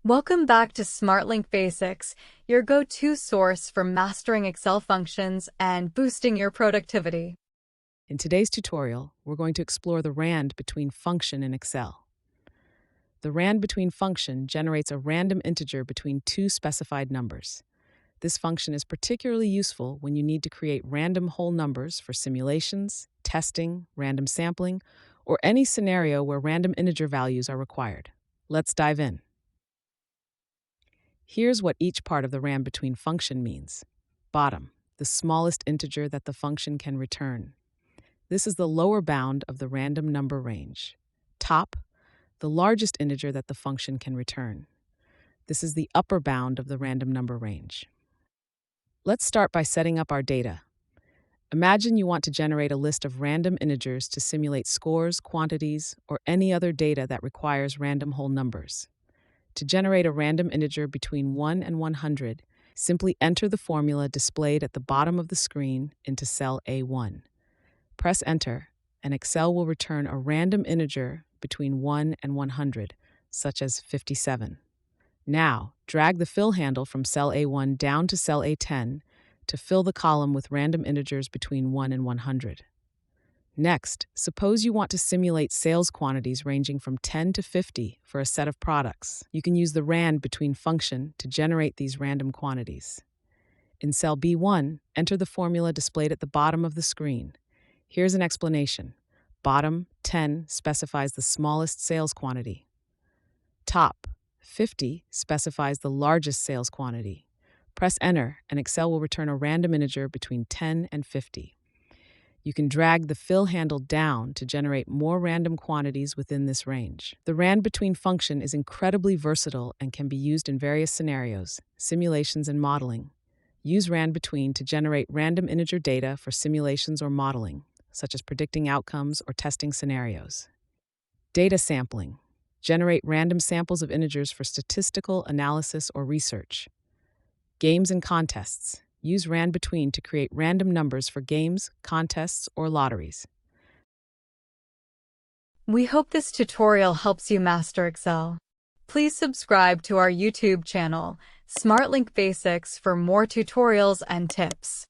Welcome back to SmartLink Basics, your go-to source for mastering Excel functions and boosting your productivity. In today's tutorial, we're going to explore the RAND between function in Excel. The RAND between function generates a random integer between two specified numbers. This function is particularly useful when you need to create random whole numbers for simulations, testing, random sampling, or any scenario where random integer values are required. Let's dive in. Here's what each part of the RAND between function means. Bottom, the smallest integer that the function can return. This is the lower bound of the random number range. Top, the largest integer that the function can return. This is the upper bound of the random number range. Let's start by setting up our data. Imagine you want to generate a list of random integers to simulate scores, quantities, or any other data that requires random whole numbers. To generate a random integer between 1 and 100, simply enter the formula displayed at the bottom of the screen into cell A1. Press Enter, and Excel will return a random integer between 1 and 100, such as 57. Now, drag the fill handle from cell A1 down to cell A10 to fill the column with random integers between 1 and 100. Next, suppose you want to simulate sales quantities ranging from 10 to 50 for a set of products. You can use the RAND between function to generate these random quantities. In cell B1, enter the formula displayed at the bottom of the screen. Here's an explanation. Bottom, 10, specifies the smallest sales quantity. Top, 50, specifies the largest sales quantity. Press Enter, and Excel will return a random integer between 10 and 50. You can drag the fill handle down to generate more random quantities within this range. The RAND between function is incredibly versatile and can be used in various scenarios, simulations, and modeling. Use RAND between to generate random integer data for simulations or modeling, such as predicting outcomes or testing scenarios. Data sampling. Generate random samples of integers for statistical analysis or research. Games and contests. Use RAND between to create random numbers for games, contests, or lotteries. We hope this tutorial helps you master Excel. Please subscribe to our YouTube channel, SmartLink Basics, for more tutorials and tips.